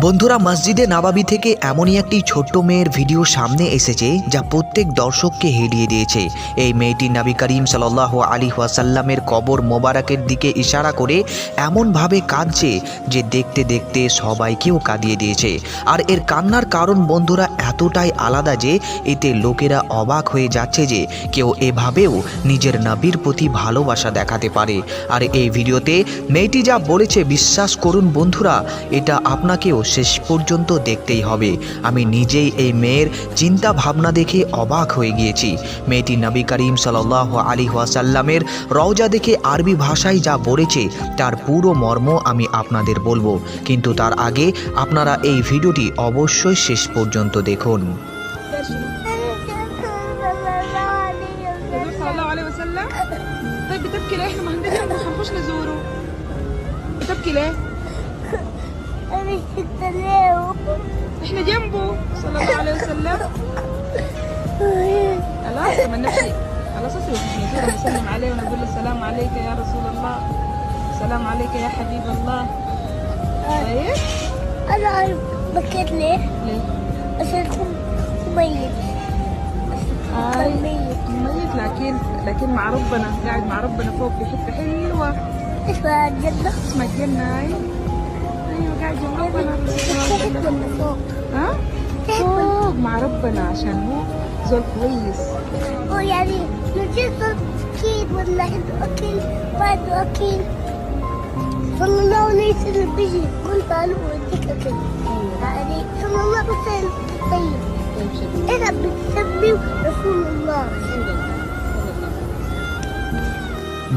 বন্ধুরা, মসজিদে নববী থেকে এমনই একটি ছোট্ট মেয়ের ভিডিও সামনে এসেছে যা প্রত্যেক দর্শককে হেলিয়ে দিয়েছে। এই মেয়েটি নবী করিম সাল্লাল্লাহু আলাইহি ওয়াসাল্লামের কবর মোবারকের দিকে ইশারা করে এমনভাবে কাঁদছে যে দেখতে দেখতে সবাইকেও কাঁদিয়ে দিয়েছে। আর এর কান্নার কারণ বন্ধুরা এতটাই আলাদা যে এতে লোকেরা অবাক হয়ে যাচ্ছে যে কেউ এভাবেও নিজের নবীর প্রতি ভালোবাসা দেখাতে পারে। আর এই ভিডিওতে মেয়েটি যা বলেছে বিশ্বাস করুন বন্ধুরা, এটা আপনাকেও শেষ পর্যন্ত দেখতেই হবে। আমি নিজেই এই মেয়ের চিন্তা ভাবনা দেখে অবাক হয়ে গিয়েছি। মেয়েটি নবী করিম সাল্লাল্লাহু আলাইহি ওয়াসাল্লামের রওজা দেখে আরবি ভাষায় যা বলেছে তার পুরো মর্ম আমি আপনাদের বলবো, কিন্তু তার আগে আপনারা এই ভিডিওটি অবশ্যই শেষ পর্যন্ত দেখুন। طيب بتبكي ليه؟ احنا ما عندنا يوم مش هنخش نزوره. بتبكي ليه؟ احنا جنبه صلى الله عليه وسلم. خلاص لما نمشي خلاص اصبر نزوره نسلم عليه ونقول له السلام عليك يا رسول الله، السلام عليك يا حبيب الله. طيب أنا عارف بكيت ليه؟ ليه؟ عشان هو ميت. ميت لكن مع ربنا، قاعد مع ربنا فوق في حته حلوه اسمها الجنة. اسمها الجنه. ايوه قاعد مع ربنا. الجنة فوق. ها؟ فوق مع ربنا عشان هو زول كويس. هو يعني نجيب أكيد ولا عنده أكل بعده أكل. صلى الله عليه وسلم بيجي كنت أنا وديك أكل. يعني صلى الله عليه وسلم طيب. إذا بتسميه رسول الله.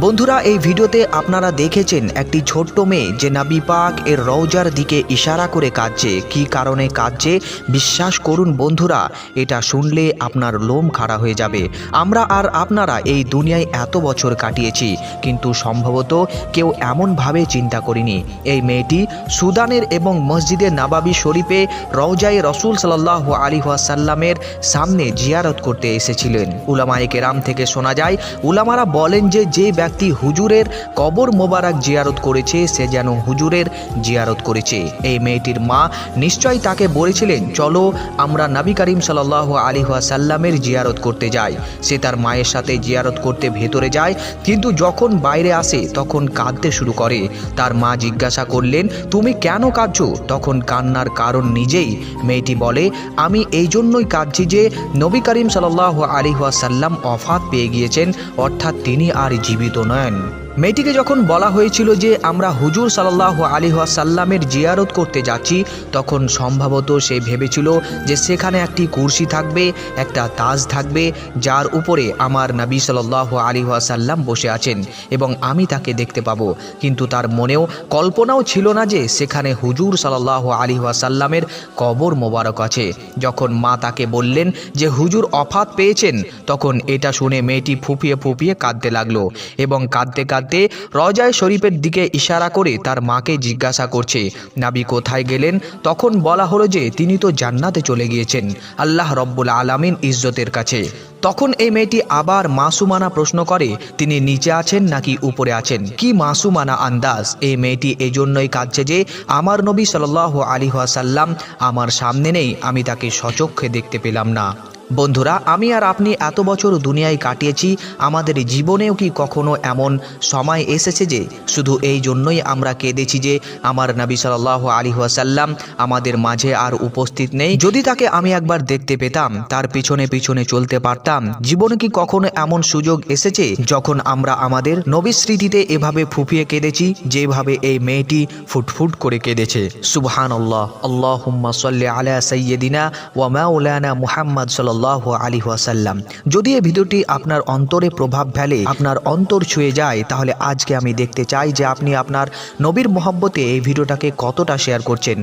বন্ধুরা, এই ভিডিওতে আপনারা দেখেছেন একটি ছোট্ট মেয়ে যে নবী পাক এর রওজার দিকে ইশারা করে কাঁদছে। কী কারণে কাঁদছে বিশ্বাস করুন বন্ধুরা, এটা শুনলে আপনার লোম খাড়া হয়ে যাবে। আমরা আর আপনারা এই দুনিয়ায় এত বছর কাটিয়েছি, কিন্তু সম্ভবত কেউ এমনভাবে চিন্তা করিনি এই মেয়েটি সুদানের এবং মসজিদে নববী শরীফে রওজায়ে রসুল সাল্লাল্লাহু আলাইহি ওয়াসাল্লামের সামনে জিয়ারত করতে এসেছিলেন। উলামায়ে কেরাম থেকে শোনা যায়, উলামারা বলেন যে যে ব্যক্তি হুজুরের কবর মোবারক জিয়ারত করেছে সে যেন হুজুরের জিয়ারত করেছে। এই মেয়েটির মা নিশ্চয়ই তাকে বলেছিলেন চলো আমরা নবী করিম সাল্লাল্লাহু আলাইহি ওয়াসাল্লামের জিয়ারত করতে যাই। সে তার মায়ের সাথে জিয়ারত করতে ভেতরে যায়, কিন্তু যখন বাইরে আসে তখন কাঁদতে শুরু করে। তার মা জিজ্ঞাসা করলেন তুমি কেন কাঁদছো? তখন কান্নার কারণ নিজেই মেয়েটি বলে আমি এই জন্যই কাঁদছি যে নবী করিম সাল্লাল্লাহু আলাইহি ওয়াসাল্লাম ওফাত পেয়ে গিয়েছেন, অর্থাৎ তিনি আর জীবিত নয়। মেয়েটিকে যখন বলা হয়েছিল যে আমরা হুজুর সাল্লাল্লাহু আলাইহি ওয়াসাল্লামের জিয়ারত করতে যাচ্ছি, তখন সম্ভবত সে ভেবেছিল যে সেখানে একটি কুরসি থাকবে, একটা তাজ থাকবে যার উপরে আমার নবী সাল্লাল্লাহু আলাইহি ওয়াসাল্লাম বসে আছেন এবং আমি তাকে দেখতে পাবো। কিন্তু তার মনেও কল্পনাও ছিল না যে সেখানে হুজুর সাল্লাল্লাহু আলাইহি ওয়াসাল্লামের কবর মোবারক আছে। যখন মা তাকে বললেন যে হুজুর ওফাত পেয়েছেন, তখন এটা শুনে মেয়েটি ফুপিয়ে ফুপিয়ে কাঁদতে লাগলো এবং কাঁদতে কাঁদতে রওজায়ে শরীফের দিকে ইশারা করে তার মাকে জিজ্ঞাসা করছে নবী কোথায় গেলেন? তখন বলা হলো যে তিনি তো জান্নাতে চলে গিয়েছেন আল্লাহ রব্বুল আলামিন ইজ্জতের কাছে। তখন এই মেয়েটি আবার মাসুমানা প্রশ্ন করে তিনি নিচে আছেন নাকি উপরে আছেন? কি মাসুমানা আন্দাজ! এই মেয়েটি এজন্যই কাঁদছে যে আমার নবী সাল্লাল্লাহু আলাইহি ওয়াসাল্লাম আমার সামনে নেই, আমি তাকে সচক্ষে দেখতে পেলাম না। বন্ধুরা, আমি আর আপনি এত বছর দুনিয়ায় কাটিয়েছি, আমাদের জীবনেও কি কখনো এমন সময় এসেছে যে শুধু এই জন্যই আমরা কেঁদেছি যে আমার নবী সাল্লাল্লাহু আলাইহি ওয়াসাল্লাম আমাদের মাঝে আর উপস্থিত নেই? যদি তাকে আমি একবার দেখতে পেতাম, তার পিছনে পিছনে চলতে পারতাম। জীবনে কি কখনো এমন সুযোগ এসেছে যখন আমরা আমাদের নবীর স্মৃতিতে এভাবে ফুঁপিয়ে কেঁদেছি যেভাবে এই মেয়েটি ফুটফুট করে কেঁদেছে? সুবহানাল্লাহ, আল্লাহুম্মা সাল্লি আলা সাইয়্যিদিনা ওয়া মাওলানা মুহাম্মদ সাল্লাল্লাহু আলাইহি ওয়াসাল্লাম। যদি এই ভিডিওটি আপনার অন্তরে প্রভাব ফেলে, আপনার অন্তর ছুঁয়ে যায়, তাহলে আজকে আমি দেখতে চাই যে আপনি আপনার নবীর মহব্বতে এই ভিডিওটাকে কতটা শেয়ার করছেন।